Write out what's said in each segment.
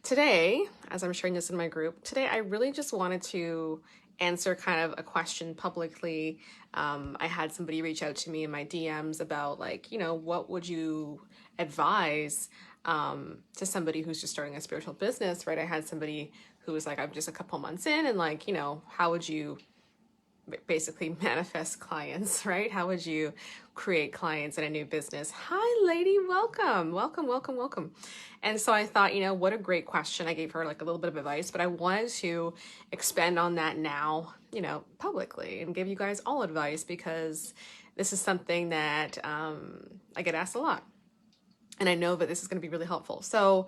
Today, as I'm sharing this in my group, today I really just wanted to answer kind of a question publicly. I had somebody reach out to me in my DMs about what would you advise to somebody who's just starting a spiritual business, right? I had somebody who was like, I'm just a couple months in and how would you basically manifest clients, right? How would you create clients in a new business? Hi, lady. Welcome, welcome, welcome, welcome. And so I thought, what a great question. I gave her like a little bit of advice, but I wanted to expand on that now, publicly and give you guys all advice because this is something that I get asked a lot. And I know that this is going to be really helpful. So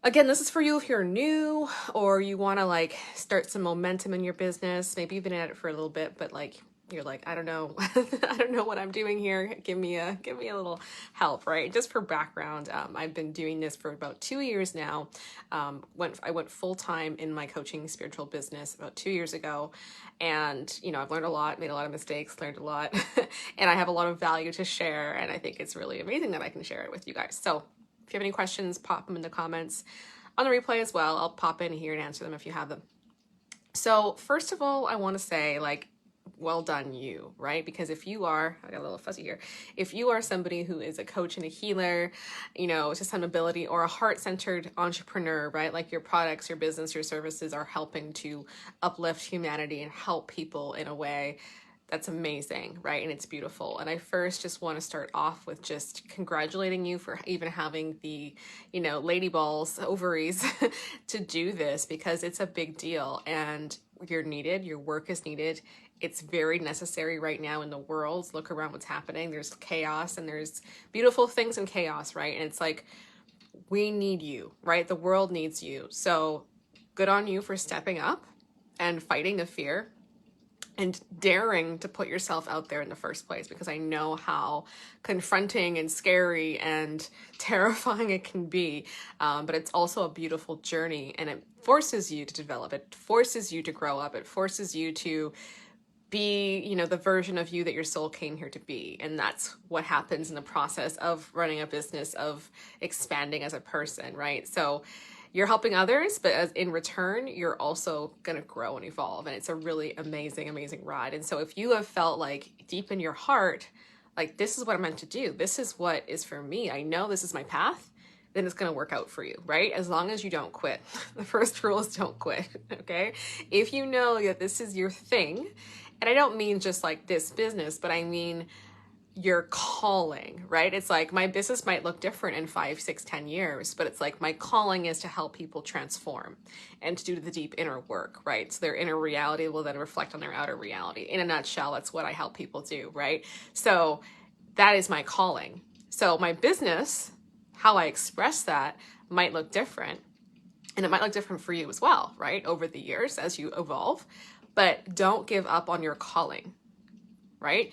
again, this is for you if you're new or you want to start some momentum in your business. Maybe you've been at it for a little bit, but you're like, I don't know, I don't know what I'm doing here. Give me a little help, right? Just for background, I've been doing this for about 2 years now. I went full time in my coaching spiritual business about 2 years ago, and I've learned a lot, made a lot of mistakes, learned a lot, and I have a lot of value to share. And I think it's really amazing that I can share it with you guys. So if you have any questions, pop them in the comments on the replay as well. I'll pop in here and answer them if you have them. So first of all, I want to say well done you, right? Because if you are, I got a little fuzzy here. If you are somebody who is a coach and a healer, sustainability or a heart-centered entrepreneur, right? Like your products, your business, your services are helping to uplift humanity and help people in a way that's amazing, right? And it's beautiful. And I first just want to start off with just congratulating you for even having the, lady balls, ovaries to do this, because it's a big deal and you're needed. Your work is needed. It's very necessary right now in the world. Look around what's happening. There's chaos and there's beautiful things in chaos, right? And it's like, we need you, right? The world needs you. So good on you for stepping up and fighting the fear and daring to put yourself out there in the first place, because I know how confronting and scary and terrifying it can be. But it's also a beautiful journey, and it forces you to develop. It forces you to grow up. It forces you to be, the version of you that your soul came here to be. And that's what happens in the process of running a business, of expanding as a person, right? So you're helping others, but as in return, you're also going to grow and evolve. And it's a really amazing, amazing ride. And so if you have felt deep in your heart, this is what I'm meant to do, this is what is for me, I know this is my path, then it's going to work out for you, right? As long as you don't quit. The first rule is don't quit, okay? If you know that this is your thing, and I don't mean just this business, but I mean your calling, right? It's my business might look different in 5, 6, 10 years, but it's my calling is to help people transform and to do the deep inner work, right? So their inner reality will then reflect on their outer reality. In a nutshell, that's what I help people do, right? So that is my calling. So my business, how I express that might look different, and it might look different for you as well, right? Over the years as you evolve, but don't give up on your calling, right?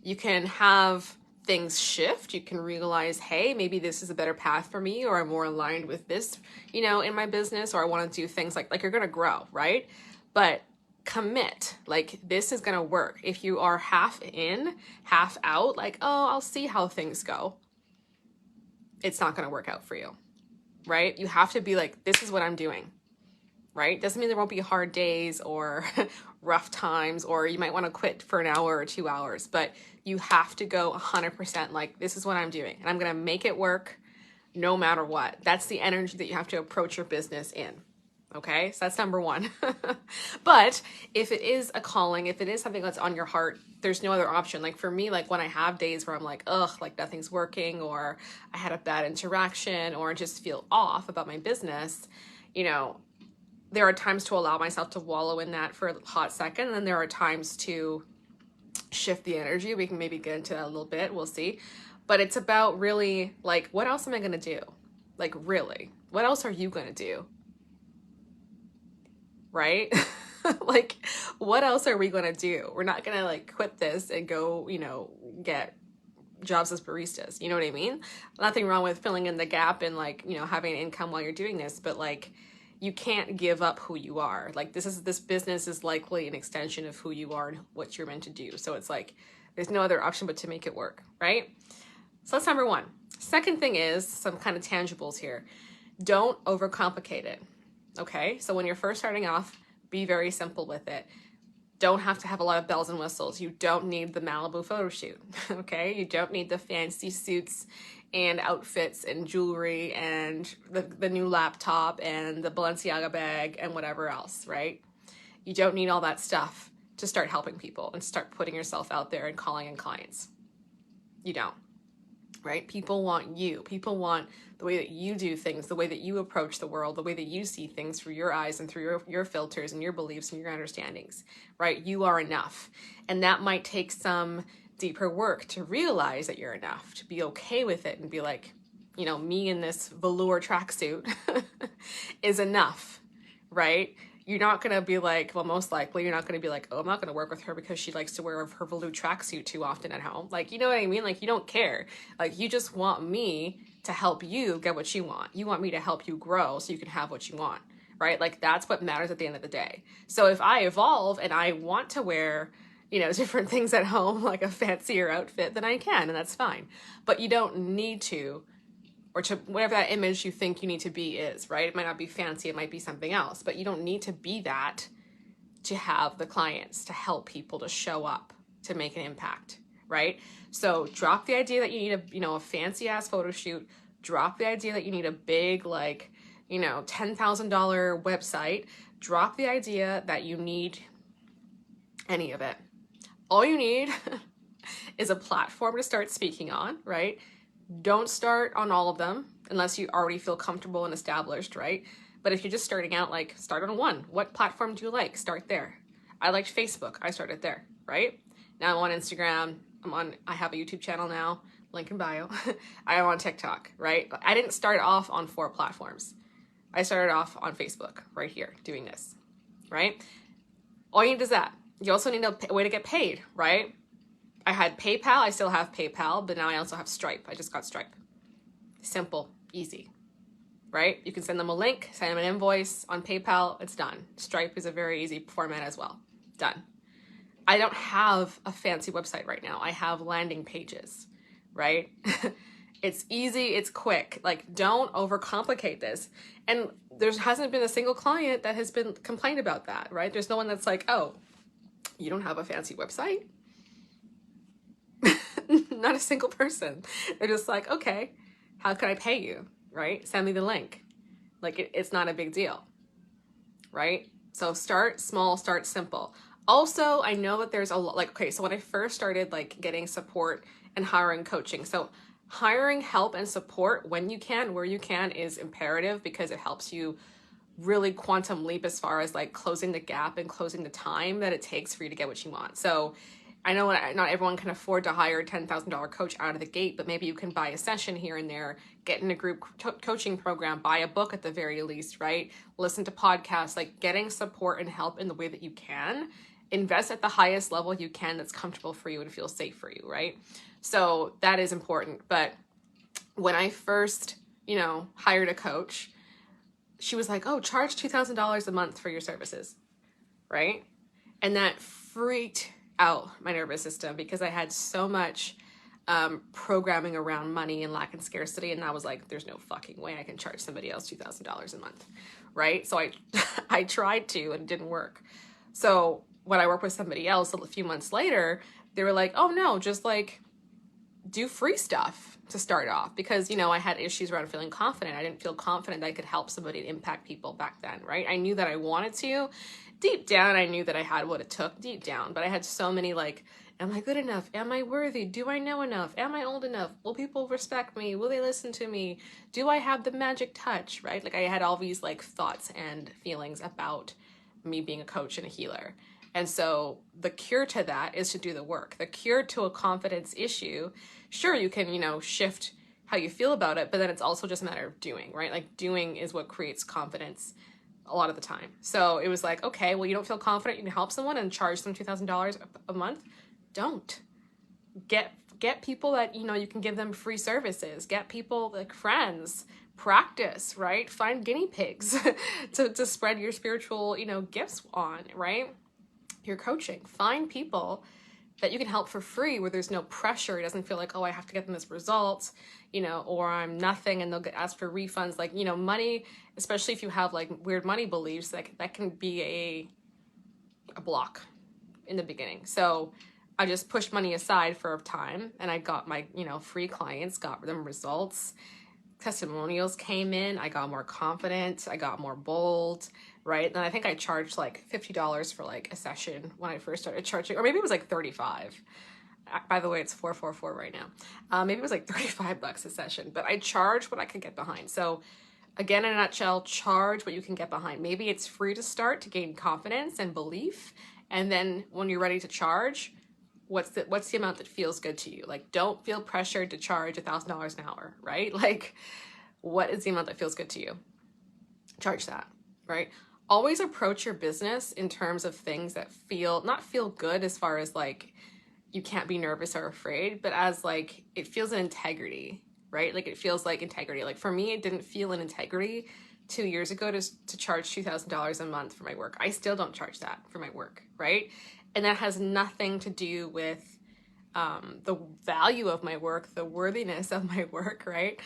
You can have things shift. You can realize, hey, maybe this is a better path for me, or I'm more aligned with this, in my business, or I want to do things like you're going to grow, right? But commit, this is going to work. If you are half in, half out, oh, I'll see how things go, it's not going to work out for you, right? You have to be this is what I'm doing, right? Doesn't mean there won't be hard days or rough times, or you might want to quit for an hour or 2 hours, but you have to go 100% this is what I'm doing, and I'm going to make it work no matter what. That's the energy that you have to approach your business in. Okay, so that's number one. But if it is a calling, if it is something that's on your heart, there's no other option. For me, when I have days where I'm ugh, nothing's working, or I had a bad interaction, or I just feel off about my business, there are times to allow myself to wallow in that for a hot second. And then there are times to shift the energy. We can maybe get into that a little bit. We'll see. But it's about really what else am I going to do? Really, what else are you going to do? Right? What else are we going to do? We're not going to quit this and go, get jobs as baristas. You know what I mean? Nothing wrong with filling in the gap and having an income while you're doing this, but you can't give up who you are. This business is likely an extension of who you are and what you're meant to do. So it's there's no other option but to make it work, right? So that's number one. Second thing is some kind of tangibles here. Don't overcomplicate it. Okay, so when you're first starting off, be very simple with it. Don't have to have a lot of bells and whistles. You don't need the Malibu photo shoot, okay? You don't need the fancy suits and outfits and jewelry and the new laptop and the Balenciaga bag and whatever else, right? You don't need all that stuff to start helping people and start putting yourself out there and calling in clients. You don't. Right? People want you. People want the way that you do things, the way that you approach the world, the way that you see things through your eyes and through your filters and your beliefs and your understandings, right? You are enough. And that might take some deeper work to realize that you're enough, to be okay with it and be like, you know, me in this velour tracksuit is enough, right? You're not going to be like, well, most likely you're not going to be like, oh, I'm not going to work with her because she likes to wear her velour tracksuit too often at home. Like, you know what I mean? Like, you don't care. Like, you just want me to help you get what you want. You want me to help you grow so you can have what you want, right? Like, that's what matters at the end of the day. So if I evolve and I want to wear, you know, different things at home, like a fancier outfit, then I can, and that's fine. But you don't need to, or to whatever that image you think you need to be is, right? It might not be fancy, it might be something else, but you don't need to be that to have the clients, to help people, to show up, to make an impact, right? So drop the idea that you need a fancy ass photo shoot. Drop the idea that you need a big, like, $10,000 website. Drop the idea that you need any of it. All you need is a platform to start speaking on, right? Don't start on all of them unless you already feel comfortable and established, right? But if you're just starting out, like, start on one. What platform do you like? Start there. I liked Facebook. I started there, right? Now I'm on Instagram. I have a YouTube channel now, link in bio. I am on TikTok, right? I didn't start off on 4 platforms. I started off on Facebook right here doing this, right? All you need is that. You also need a way to get paid, right? I had PayPal. I still have PayPal, but now I also have Stripe. I just got Stripe. Simple, easy, right? You can send them a link, send them an invoice on PayPal. It's done. Stripe is a very easy format as well. Done. I don't have a fancy website right now. I have landing pages, right? It's easy. It's quick. Like, don't overcomplicate this. And there hasn't been a single client that has been complained about that, right? There's no one that's like, oh, you don't have a fancy website? Not a single person. They're just like, okay, how can I pay you, right? Send me the link. Like, it's not a big deal, right? So start small, start simple. Also, I know that there's a lot, like, okay, so when I first started, like, getting support and hiring coaching, so hiring help and support when you can, where you can, is imperative because it helps you really quantum leap as far as, like, closing the gap and closing the time that it takes for you to get what you want. So I know not everyone can afford to hire a $10,000 coach out of the gate, but maybe you can buy a session here and there, get in a group coaching program, buy a book at the very least, right? Listen to podcasts, like, getting support and help in the way that you can. Invest at the highest level you can that's comfortable for you and feels safe for you, right? So that is important. But when I first, hired a coach, she was like, oh, charge $2,000 a month for your services, right? And that freaked out my nervous system because I had so much programming around money and lack and scarcity, and I was like, there's no fucking way I can charge somebody else $2,000 a month, right? So I tried to, and it didn't work. So when I worked with somebody else a few months later, they were like, oh no, just like do free stuff to start off, because I had issues around feeling confident. I didn't feel confident that I could help somebody and impact people back then, right? I knew that I wanted to. Deep down, I knew that I had what it took deep down, but I had so many, like, am I good enough? Am I worthy? Do I know enough? Am I old enough? Will people respect me? Will they listen to me? Do I have the magic touch, right? Like, I had all these, like, thoughts and feelings about me being a coach and a healer. And so the cure to that is to do the work. The cure to a confidence issue, sure, you can, shift how you feel about it, but then it's also just a matter of doing, right? Like, doing is what creates confidence a lot of the time. So it was like, okay, well, you don't feel confident you can help someone and charge them $2,000 a month? Don't. Get people that, you can give them free services. Get people, like, friends. Practice, right? Find guinea pigs to spread your spiritual, gifts on, right? Your coaching. Find people that you can help for free, where there's no pressure. It doesn't feel like, oh, I have to get them this result, or I'm nothing and they'll get asked for refunds. Like, money, especially if you have like weird money beliefs, that can be a block in the beginning. So I just pushed money aside for a time, and I got my, free clients, got them results. Testimonials came in. I got more confident. I got more bold, right? And I think I charged like $50 for like a session when I first started charging, or maybe it was like 35. By the way, it's 444 right now. Maybe it was like $35 a session, but I charged what I could get behind. So again, in a nutshell, charge what you can get behind. Maybe it's free to start to gain confidence and belief. And then when you're ready to charge, what's the amount that feels good to you? Like, don't feel pressured to charge $1,000 an hour, right? Like, what is the amount that feels good to you? Charge that, right? Always approach your business in terms of things that not feel good as far as like, you can't be nervous or afraid, but as like, it feels an integrity, right? Like, it feels like integrity. Like for me, it didn't feel an integrity 2 years ago to charge $2,000 a month for my work. I still don't charge that for my work, right? And that has nothing to do with the value of my work, the worthiness of my work, right?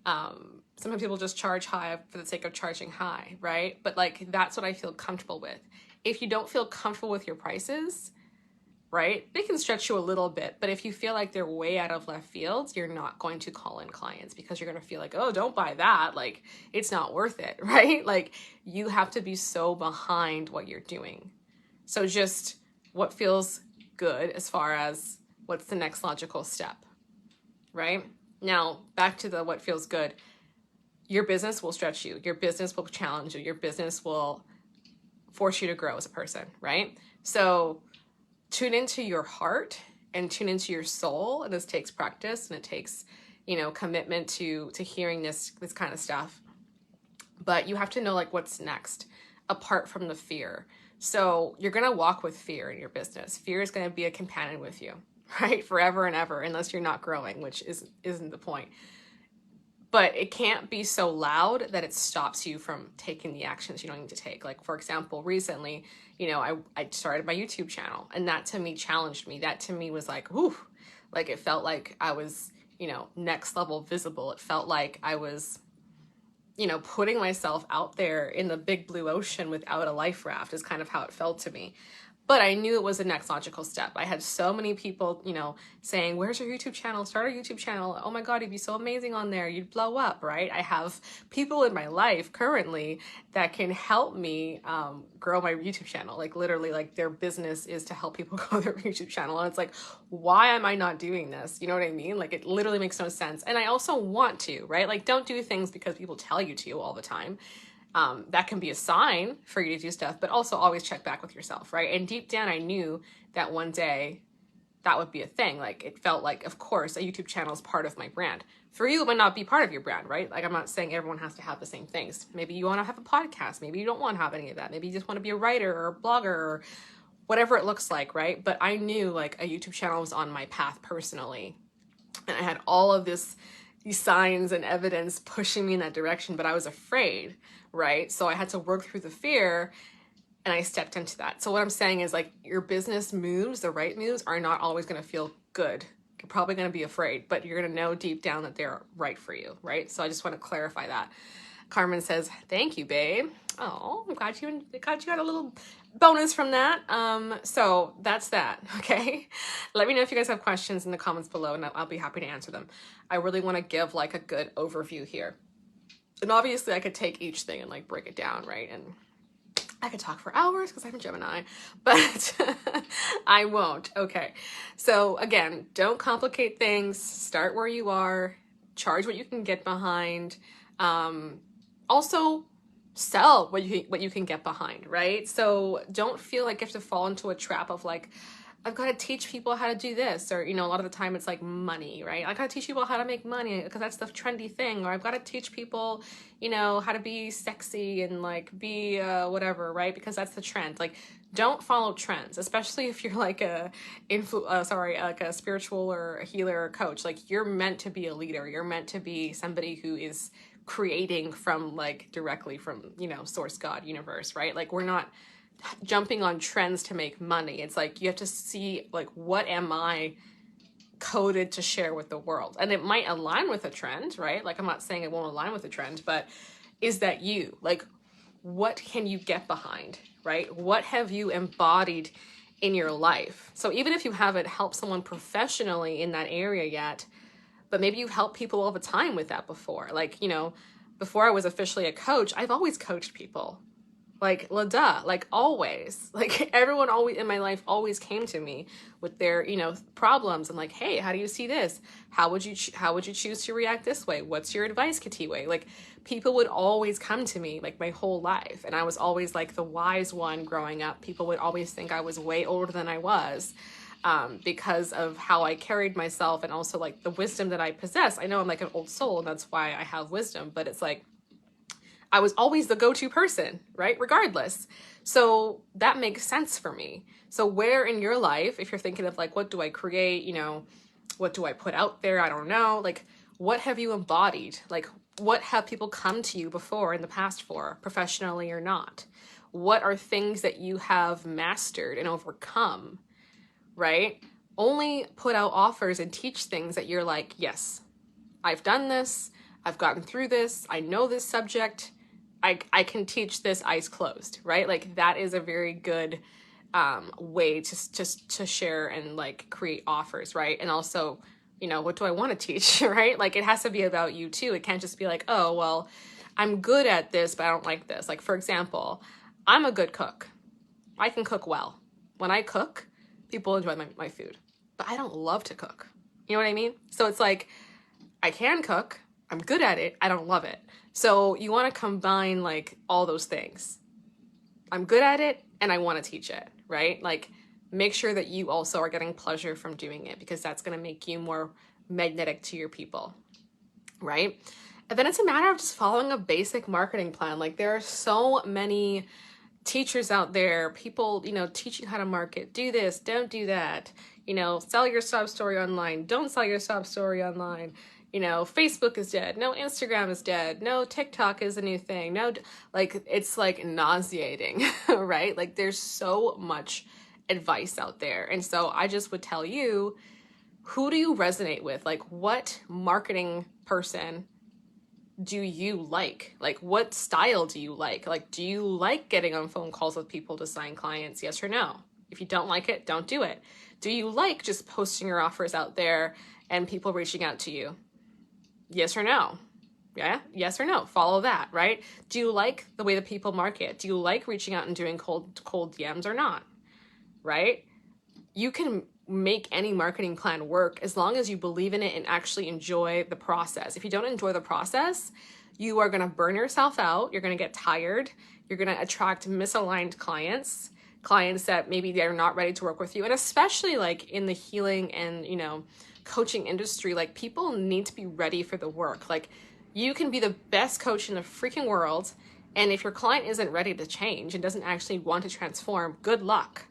Sometimes people just charge high for the sake of charging high, right? But like, that's what I feel comfortable with. If you don't feel comfortable with your prices, right, they can stretch you a little bit, but if you feel like they're way out of left fields, you're not going to call in clients, because you're going to feel like, oh, don't buy that. Like, it's not worth it, right? Like, you have to be so behind what you're doing. So just what feels good as far as what's the next logical step, right? Now, back to the what feels good. Your business will stretch you. Your business will challenge you. Your business will force you to grow as a person, right? So tune into your heart and tune into your soul. And this takes practice, and it takes, commitment to hearing this kind of stuff. But you have to know like what's next apart from the fear. So you're going to walk with fear in your business. Fear is going to be a companion with you, right? Forever and ever, unless you're not growing, which isn't the point. But it can't be so loud that it stops you from taking the actions you don't need to take. Like, for example, recently, I started my YouTube channel, and that to me challenged me. That to me was like, ooh, like it felt like I was, next level visible. It felt like I was, putting myself out there in the big blue ocean without a life raft is kind of how it felt to me. But I knew it was the next logical step. I had so many people, saying, where's your YouTube channel? Start a YouTube channel. Oh my God, you'd be so amazing on there. You'd blow up, right? I have people in my life currently that can help me grow my YouTube channel. Like literally, like their business is to help people grow their YouTube channel. And it's like, why am I not doing this? You know what I mean? Like, it literally makes no sense. And I also want to, right? Like, don't do things because people tell you to all the time. That can be a sign for you to do stuff, but also always check back with yourself, right? And deep down, I knew that one day that would be a thing. Like, it felt like, of course, a YouTube channel is part of my brand. For you, it might not be part of your brand, right? Like, I'm not saying everyone has to have the same things. Maybe you want to have a podcast. Maybe you don't want to have any of that. Maybe you just want to be a writer or a blogger or whatever it looks like, right? But I knew like a YouTube channel was on my path personally. And I had all of these signs and evidence pushing me in that direction, but I was afraid, right? So I had to work through the fear, and I stepped into that. So what I'm saying is, like, your business moves, the right moves, are not always going to feel good. You're probably going to be afraid, but you're going to know deep down that they're right for you, right? So I just want to clarify that. Carmen says, thank you, babe. Oh, I'm glad you got a little bonus from that. So that's that, okay? Let me know if you guys have questions in the comments below, and I'll be happy to answer them. I really want to give like a good overview here. And obviously I could take each thing and like break it down, right? And I could talk for hours because I'm a Gemini, but I won't. Okay. So again, don't complicate things. Start where you are. Charge what you can get behind. Also sell what you can get behind, right? So don't feel like you have to fall into a trap of like, I've got to teach people how to do this, or, a lot of the time it's like money, right? I got to teach people how to make money because that's the trendy thing, or I've got to teach people, how to be sexy and like be whatever, right? Because that's the trend. Like, don't follow trends, especially if you're like like a spiritual or a healer or coach. Like, you're meant to be a leader. You're meant to be somebody who is creating from like directly from, source, God, universe, right? Like, we're not jumping on trends to make money. It's like you have to see like, what am I coded to share with the world? And it might align with a trend, right? Like, I'm not saying it won't align with a trend, but is that you? Like, what can you get behind, right? What have you embodied in your life? So even if you haven't helped someone professionally in that area yet, but maybe you've helped people all the time with that before. Like, you know, before I was officially a coach, I've always coached people. Like, like always, like everyone always in my life always came to me with their, you know, problems. And like, hey, how do you see this? How would you choose to react this way? What's your advice, Katiwe? Like, people would always come to me like my whole life. And I was always like the wise one growing up. People would always think I was way older than I was, because of how I carried myself and also like the wisdom that I possess. I know I'm like an old soul and that's why I have wisdom, but it's like, I was always the go-to person, right? Regardless. So that makes sense for me. So where in your life, if you're thinking of like, what do I create? You know, what do I put out there? I don't know. Like, what have you embodied? Like, what have people come to you before in the past for, professionally or not? What are things that you have mastered and overcome, right? Only put out offers and teach things that you're like, yes, I've done this. I've gotten through this. I know this subject. I can teach this eyes closed, right? Like, that is a very good way to share and like create offers, right? And also, you know, what do I want to teach, right? Like, it has to be about you too. It can't just be like, oh, well, I'm good at this, but I don't like this. Like, for example, I'm a good cook. I can cook well. When I cook, people enjoy my food, but I don't love to cook. You know what I mean? So it's like, I can cook. I'm good at it. I don't love it. So you want to combine like all those things. I'm good at it and I want to teach it, right? Like, make sure that you also are getting pleasure from doing it, because that's going to make you more magnetic to your people, right? And then it's a matter of just following a basic marketing plan. Like, there are so many teachers out there, people, you know, teaching how to market. Do this, don't do that. You know, sell your sob story online. Don't sell your sob story online. You know, Facebook is dead. No, Instagram is dead. No, TikTok is a new thing. No, like, it's like nauseating, right? Like, there's so much advice out there. And so I just would tell you, who do you resonate with? Like, what marketing person do you like? Like, what style do you like? Like, do you like getting on phone calls with people to sign clients? Yes or no? If you don't like it, don't do it. Do you like just posting your offers out there and people reaching out to you? Yes or no? Yeah, yes or no? Follow that, right? Do you like the way that people market? Do you like reaching out and doing cold DMs or not? Right? You can make any marketing plan work as long as you believe in it and actually enjoy the process. If you don't enjoy the process, you are going to burn yourself out. You're going to get tired. You're going to attract misaligned clients that maybe they're not ready to work with you. And especially like in the healing and, you know, coaching industry, like, people need to be ready for the work. Like, you can be the best coach in the freaking world, and if your client isn't ready to change and doesn't actually want to transform, good luck,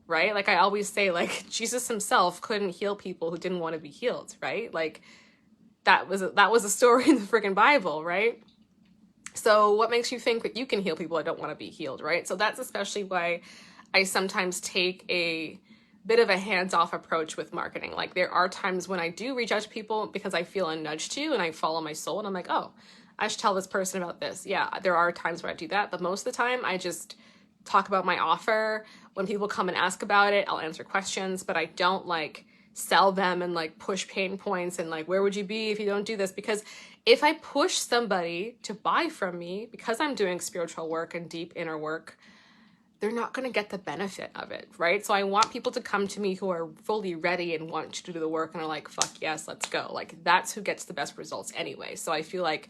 right? Like, I always say, like, Jesus himself couldn't heal people who didn't want to be healed, right? Like, that was a story in the freaking Bible, right? So what makes you think that you can heal people that don't want to be healed, right? So that's especially why I sometimes take a bit of a hands-off approach with marketing. Like, there are times when I do reach out to people because I feel a nudge to, and I follow my soul, and I'm like, oh, I should tell this person about this. Yeah, there are times where I do that, but most of the time I just talk about my offer. When people come and ask about it, I'll answer questions, but I don't like sell them and like push pain points and like, where would you be if you don't do this? Because if I push somebody to buy from me because I'm doing spiritual work and deep inner work, they're not going to get the benefit of it, right? So I want people to come to me who are fully ready and want to do the work and are like, fuck yes, let's go. Like, that's who gets the best results anyway. So I feel like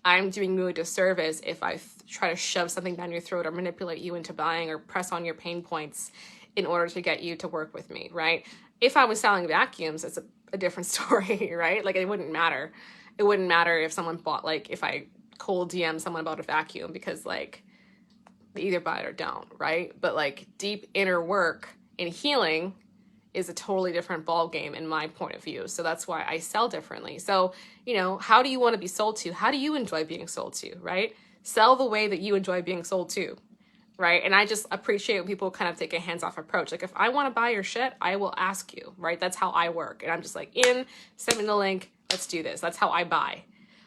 I'm doing you a disservice if I try to shove something down your throat or manipulate you into buying or press on your pain points in order to get you to work with me, right? If I was selling vacuums, it's a different story, right? Like, it wouldn't matter. It wouldn't matter if someone bought, like, if I cold DM someone about a vacuum, because like, they either buy it or don't, right? But like, deep inner work and healing is a totally different ball game in my point of view. So that's why I sell differently. So, you know, how do you want to be sold to? How do you enjoy being sold to, right? Sell the way that you enjoy being sold to. right? And I just appreciate when people kind of take a hands-off approach. Like, if I want to buy your shit, I will ask you, right? That's how I work. And I'm just like, send me the link, let's do this. That's how I buy.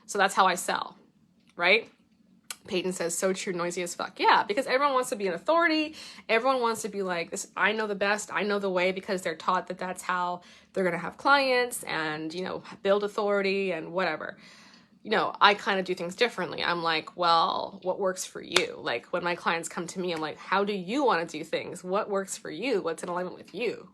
So that's how I sell, right? Peyton says, so true, noisy as fuck. Yeah, because everyone wants to be an authority. Everyone wants to be like, this, I know the best, I know the way, because they're taught that that's how they're going to have clients and, you know, build authority and whatever. You know, I kind of do things differently. I'm like, well, what works for you? Like, when my clients come to me, I'm like, how do you want to do things? What works for you? What's in alignment with you?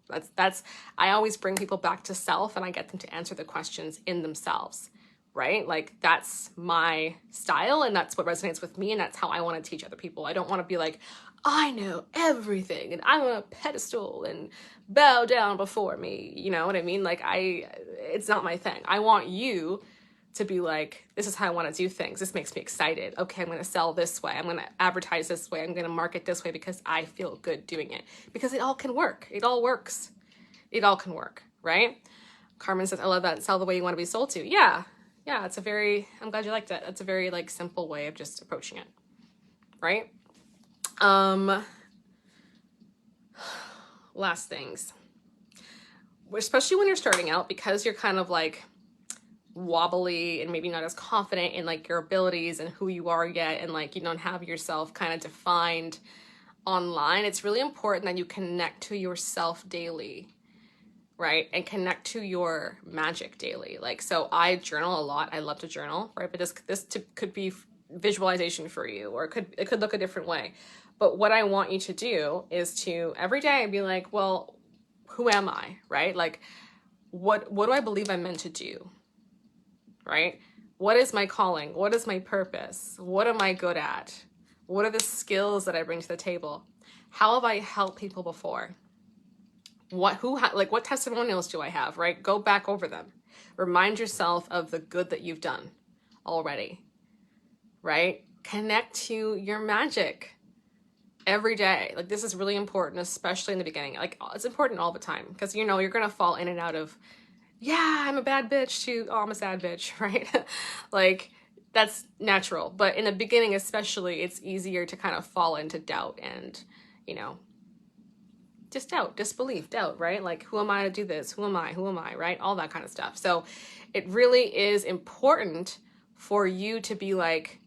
I always bring people back to self, and I get them to answer the questions in themselves, right? Like, that's my style, and that's what resonates with me, and that's how I want to teach other people. I don't want to be like, I know everything, and I'm on a pedestal, and bow down before me. You know what I mean? Like, it's not my thing. I want you to be like, this is how I want to do things. This makes me excited. Okay, I'm going to sell this way. I'm going to advertise this way. I'm going to market this way because I feel good doing it. Because it all can work. It all works. It all can work, right? Carmen says, I love that. Sell the way you want to be sold to. Yeah. Yeah, I'm glad you liked it. It's a very like simple way of just approaching it, right? Last things. Especially when you're starting out, because you're kind of like wobbly and maybe not as confident in like your abilities and who you are yet, and like you don't have yourself kind of defined online, it's really important that you connect to yourself daily, right? And connect to your magic daily. Like, so I journal a lot. I love to journal, right? But this could be visualization for you, or it could look a different way. But what I want you to do is to every day be like, well, who am I, right? Like, what do I believe I'm meant to do? Right? What is my calling? What is my purpose? What am I good at? What are the skills that I bring to the table? How have I helped people before? What testimonials do I have, right? Go back over them. Remind yourself of the good that you've done already, right? Connect to your magic every day. Like, this is really important, especially in the beginning. Like, it's important all the time, because, you know, you're going to fall in and out of, yeah, I'm a bad bitch, to, oh, I'm a sad bitch, right? Like, that's natural. But in the beginning, especially, it's easier to kind of fall into doubt and, you know, just doubt, disbelief, doubt, right? Like, who am I to do this? Who am I, right? All that kind of stuff. So it really is important for you to be like,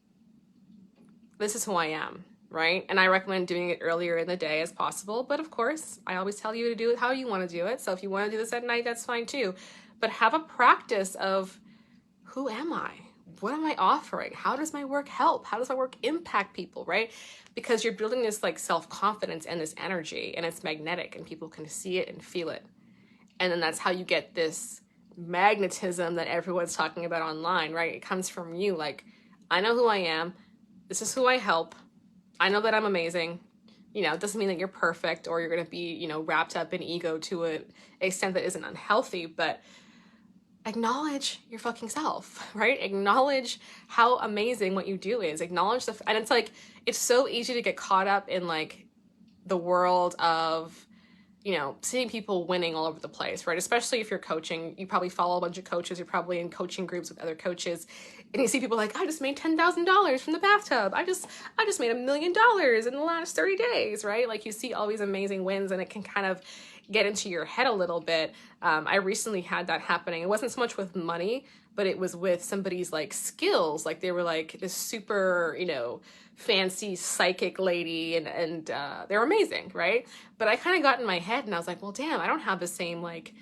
this is who I am, right? And I recommend doing it earlier in the day as possible. But of course, I always tell you to do it how you want to do it. So if you want to do this at night, that's fine too. But have a practice of, who am I? What am I offering? How does my work help? How does my work impact people, right? Because you're building this like self-confidence and this energy, and it's magnetic, and people can see it and feel it. And then that's how you get this magnetism that everyone's talking about online, right? It comes from you. Like, I know who I am. This is who I help. I know that I'm amazing. You know, it doesn't mean that you're perfect, or you're going to be, you know, wrapped up in ego to an extent that isn't unhealthy, but acknowledge your fucking self, right? Acknowledge how amazing what you do is. Acknowledge and it's like, it's so easy to get caught up in like the world of, you know, seeing people winning all over the place, right? Especially if you're coaching, you probably follow a bunch of coaches, you're probably in coaching groups with other coaches, and you see people like, I just made $10,000 from the bathtub. I just made $1 million in the last 30 days, right? Like, you see all these amazing wins, and it can kind of get into your head a little bit. I recently had that happening. It wasn't so much with money, but it was with somebody's like skills. Like, they were like this super, you know, fancy psychic lady, and they're amazing, right? But I kind of got in my head, and I was like, well, damn, I don't have the same like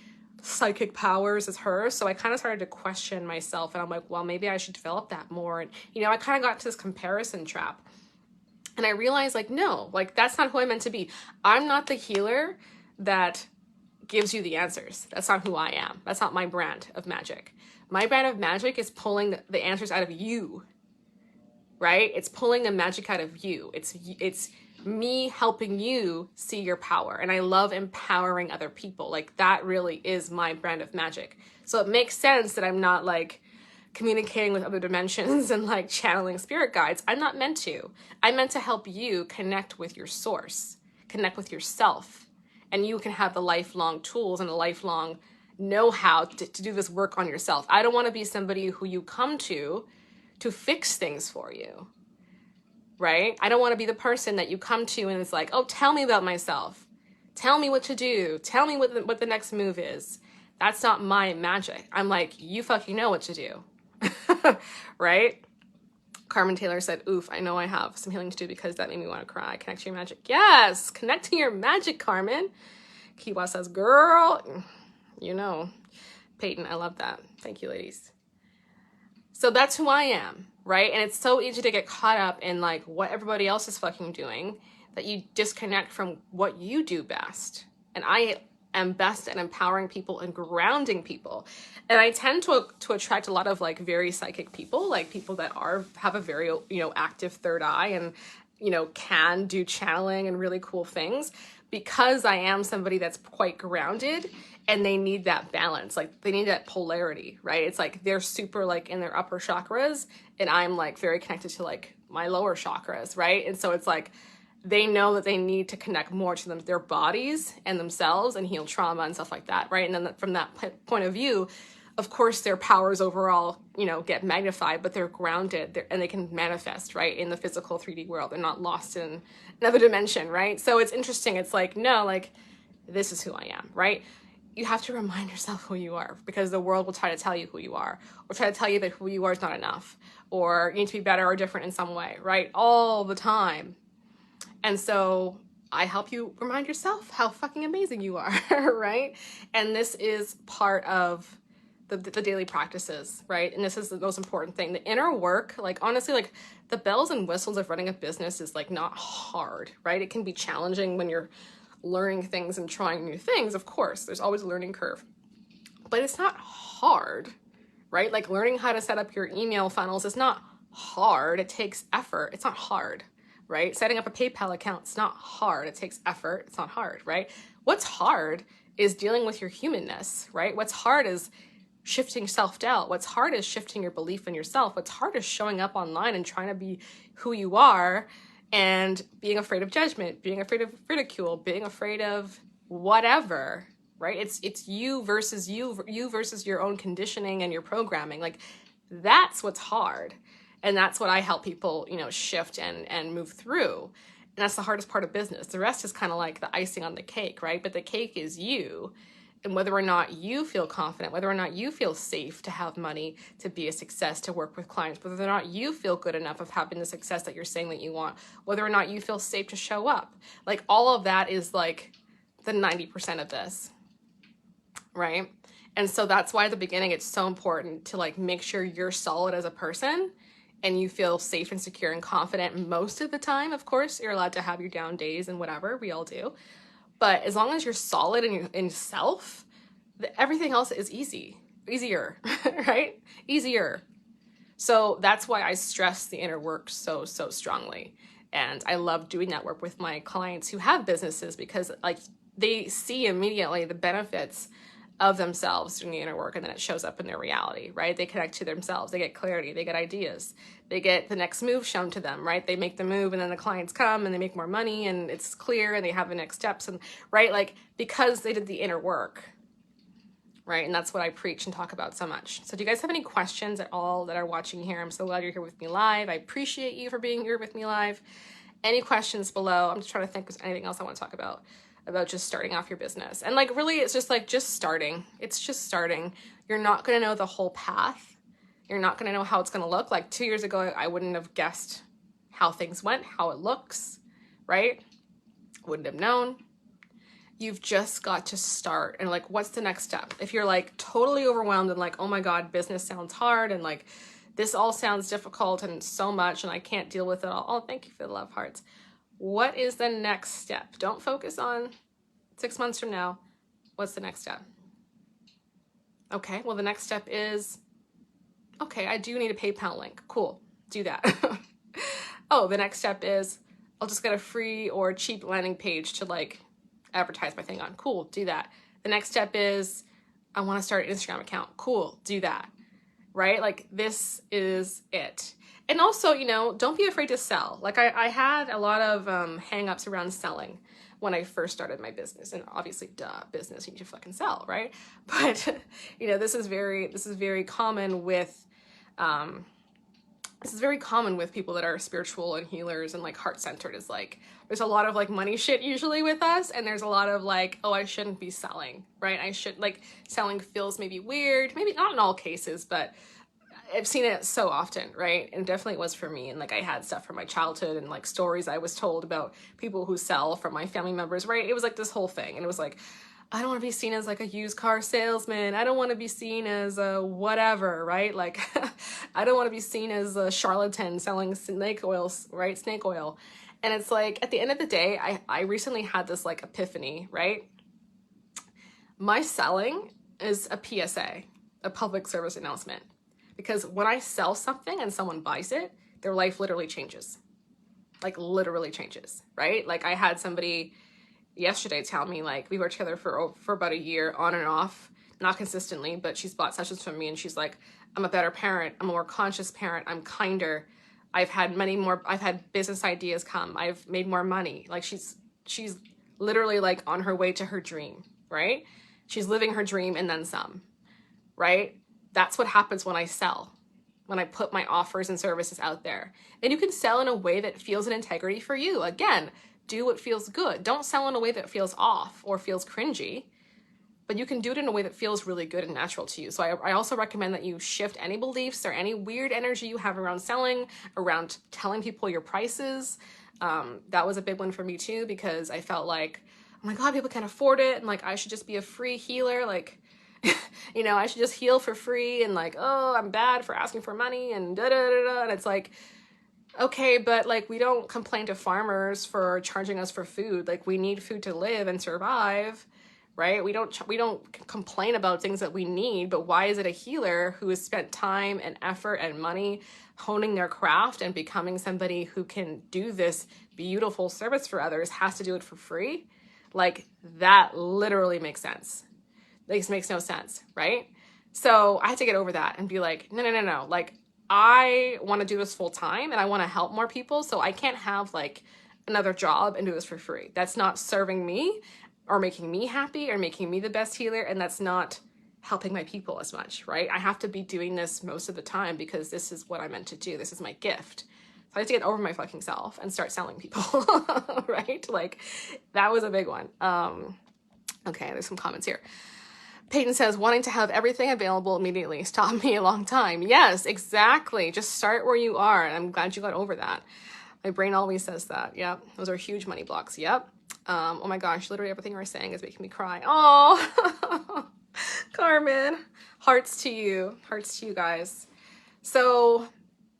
psychic powers as her. So I kind of started to question myself, and I'm like, well, maybe I should develop that more. And, you know, I kind of got into this comparison trap, and I realized like, no, like, that's not who I'm meant to be. I'm not the healer that gives you the answers. That's not who I am. That's not my brand of magic. My brand of magic is pulling the answers out of you, right? It's pulling the magic out of you. It's me helping you see your power. And I love empowering other people. Like, that really is my brand of magic. So it makes sense that I'm not like communicating with other dimensions and like channeling spirit guides. I'm not meant to. I'm meant to help you connect with your source, connect with yourself, and you can have the lifelong tools and the lifelong know-how to do this work on yourself. I don't want to be somebody who you come to fix things for you, right? I don't want to be the person that you come to and it's like, oh, tell me about myself. Tell me what to do. Tell me what the next move is. That's not my magic. I'm like, you fucking know what to do, right? Carmen Taylor said, oof, I know I have some healing to do because that made me want to cry. Connect to your magic. Yes, connect to your magic, Carmen. Kiwa says, girl, you know. Peyton, I love that. Thank you, ladies. So that's who I am, right? And it's so easy to get caught up in like what everybody else is fucking doing that you disconnect from what you do best. And I am best at empowering people and grounding people. And I tend to attract a lot of like very psychic people, like people that have a very, active third eye and, can do channeling and really cool things, because I am somebody that's quite grounded and they need that balance. Like they need that polarity, right? It's like they're super like in their upper chakras and I'm like very connected to like my lower chakras, right? And so it's like they know that they need to connect more to their bodies and themselves and heal trauma and stuff like that, right? And then from that point of view, of course, their powers overall, get magnified, but they're grounded and they can manifest, right, in the physical 3D world. They're not lost in another dimension, right? So it's interesting. It's like, no, like, this is who I am, right? You have to remind yourself who you are because the world will try to tell you who you are or try to tell you that who you are is not enough or you need to be better or different in some way, right? All the time. And so I help you remind yourself how fucking amazing you are, right? And this is part of the daily practices, right? And this is the most important thing. The inner work, like honestly, like the bells and whistles of running a business is like not hard, right? It can be challenging when you're learning things and trying new things. Of course, there's always a learning curve, but it's not hard, right? Like learning how to set up your email funnels is not hard. It takes effort. It's not hard, right? Setting up a PayPal account, it's not hard. It takes effort. It's not hard, right? What's hard is dealing with your humanness, right? What's hard is shifting self-doubt. What's hard is shifting your belief in yourself. What's hard is showing up online and trying to be who you are and being afraid of judgment, being afraid of ridicule, being afraid of whatever, right? It's you versus you versus your own conditioning and your programming. Like that's what's hard. And that's what I help people, shift and move through. And that's the hardest part of business. The rest is kind of like the icing on the cake, right? But the cake is you. And whether or not you feel confident, whether or not you feel safe to have money, to be a success, to work with clients, whether or not you feel good enough of having the success that you're saying that you want, whether or not you feel safe to show up. Like all of that is like the 90% of this, right? And so that's why at the beginning, it's so important to like make sure you're solid as a person and you feel safe and secure and confident most of the time. Of course, you're allowed to have your down days and whatever, we all do. But as long as you're solid in self, everything else is easier, right? Easier. So that's why I stress the inner work so strongly. And I love doing that work with my clients who have businesses because like they see immediately the benefits of themselves doing the inner work, and then it shows up in their reality, right? They connect to themselves, they get clarity, they get ideas, they get the next move shown to them, right? They make the move and then the clients come and they make more money and it's clear and they have the next steps, and right, like because they did the inner work, right? And that's what I preach and talk about so much. So do you guys have any questions at all that are watching here? I'm so glad you're here with me live. I appreciate you for being here with me live. Any questions below? I'm just trying to think if there's anything else I want to talk about just starting off your business. And like, really, it's just like, just starting. It's just starting. You're not going to know the whole path. You're not going to know how it's going to look. Like 2 years ago, I wouldn't have guessed how things went, how it looks, right? Wouldn't have known. You've just got to start. And like, what's the next step? If you're like totally overwhelmed and like, oh my God, business sounds hard. And like, this all sounds difficult and so much, and I can't deal with it all. Oh, thank you for the love hearts. What is the next step? Don't focus on 6 months from now. What's the next step? Okay, well, the next step is, okay, I do need a PayPal link. Cool, do that. Oh, the next step is, I'll just get a free or cheap landing page to like advertise my thing on. Cool, do that. The next step is, I want to start an Instagram account. Cool, do that. Right? Like this is it. And also, don't be afraid to sell. Like I had a lot of hang-ups around selling when I first started my business. And obviously, business, you need to fucking sell, right? But, this is very common with this is very common with people that are spiritual and healers and like heart-centered, is like there's a lot of like money shit usually with us, and there's a lot of like, oh, I shouldn't be selling, right? I should, like, selling feels maybe weird, maybe not in all cases, but I've seen it so often, right? And definitely it was for me. And like I had stuff from my childhood and like stories I was told about people who sell from my family members, right? It was like this whole thing. And it was like, I don't want to be seen as like a used car salesman. I don't want to be seen as a whatever, right? Like, I don't want to be seen as a charlatan selling snake oil, right? Snake oil. And it's like, at the end of the day, I recently had this like epiphany, right? My selling is a PSA, a public service announcement. Because when I sell something and someone buys it, their life literally changes. Like literally changes, right? Like I had somebody yesterday tell me, like, we worked together for about a year on and off, not consistently, but she's bought sessions from me and she's like, I'm a better parent. I'm a more conscious parent. I'm kinder. I've had business ideas come. I've made more money. Like she's literally like on her way to her dream, right? She's living her dream and then some, right? That's what happens when I sell, when I put my offers and services out there. And you can sell in a way that feels an integrity for you. Again, do what feels good. Don't sell in a way that feels off or feels cringy, but you can do it in a way that feels really good and natural to you. So I also recommend that you shift any beliefs or any weird energy you have around selling, around telling people your prices. That was a big one for me too, because I felt like, oh my God, people can't afford it. And like, I should just be a free healer. Like, you know, I should just heal for free, and like, oh, I'm bad for asking for money and da da da da. And it's like, okay, but like, we don't complain to farmers for charging us for food. Like, we need food to live and survive, right? We don't complain about things that we need, but why is it a healer who has spent time and effort and money honing their craft and becoming somebody who can do this beautiful service for others has to do it for free? Like, that literally makes sense. This makes no sense, right? So I had to get over that and be like, no. Like, I want to do this full time and I want to help more people. So I can't have like another job and do this for free. That's not serving me or making me happy or making me the best healer. And that's not helping my people as much, right? I have to be doing this most of the time because this is what I'm meant to do. This is my gift. So I have to get over my fucking self and start selling people, right? Like, that was a big one. Okay, there's some comments here. Peyton says, wanting to have everything available immediately stopped me a long time. Yes, exactly. Just start where you are. And I'm glad you got over that. My brain always says that. Yep. Those are huge money blocks. Yep. Oh my gosh, literally everything we're saying is making me cry. Oh, Carmen, hearts to you guys. So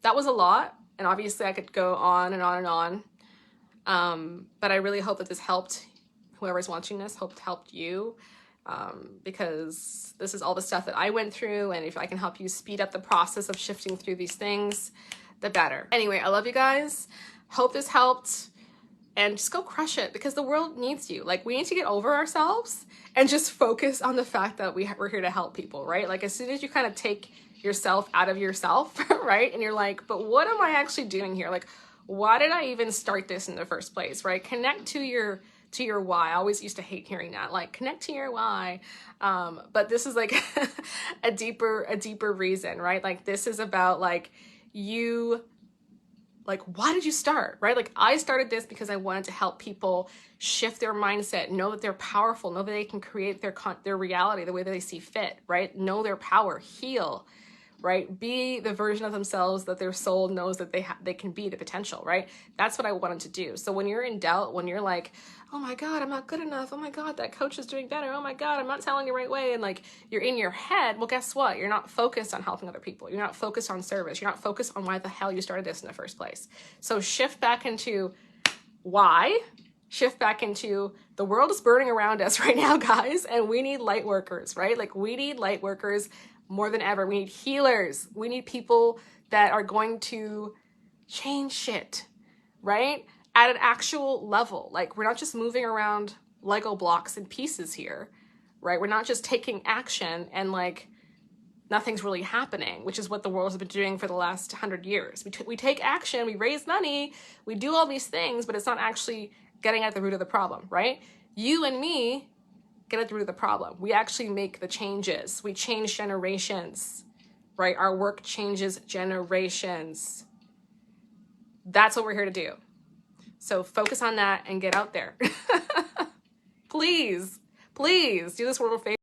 that was a lot. And obviously I could go on and on and on. But I really hope that this helped whoever's watching this, helped you. Because this is all the stuff that I went through, and if I can help you speed up the process of shifting through these things, the better. Anyway, I love you guys. Hope this helped, and just go crush it, because the world needs you. Like, we need to get over ourselves and just focus on the fact that we're here to help people, right? Like, as soon as you kind of take yourself out of yourself, right? And you're like, but what am I actually doing here? Like, why did I even start this in the first place, right? Connect to your why. I always used to hate hearing that, like, connect to your why. But this is like a deeper reason, right? Like, this is about like you, like, why did you start, right? Like, I started this because I wanted to help people shift their mindset, know that they're powerful, know that they can create their reality the way that they see fit, right? Know their power, heal, right? Be the version of themselves that their soul knows that they can be, the potential, right? That's what I wanted to do. So when you're in doubt, when you're like, oh my God, I'm not good enough. Oh my God, that coach is doing better. Oh my God, I'm not telling the right way. And like, you're in your head. Well, guess what? You're not focused on helping other people. You're not focused on service. You're not focused on why the hell you started this in the first place. So shift back into why. Shift back into the world is burning around us right now, guys. And we need light workers, right? Like, we need light workers more than ever. We need healers. We need people that are going to change shit, right? At an actual level. Like, we're not just moving around Lego blocks and pieces here, right? We're not just taking action and like nothing's really happening, which is what the world has been doing for the last 100 years. We take action, we raise money, we do all these things, but it's not actually getting at the root of the problem, right? You and me get at the root of the problem. We actually make the changes. We change generations, right? Our work changes generations. That's what we're here to do. So focus on that and get out there. Please, please do this world a favor.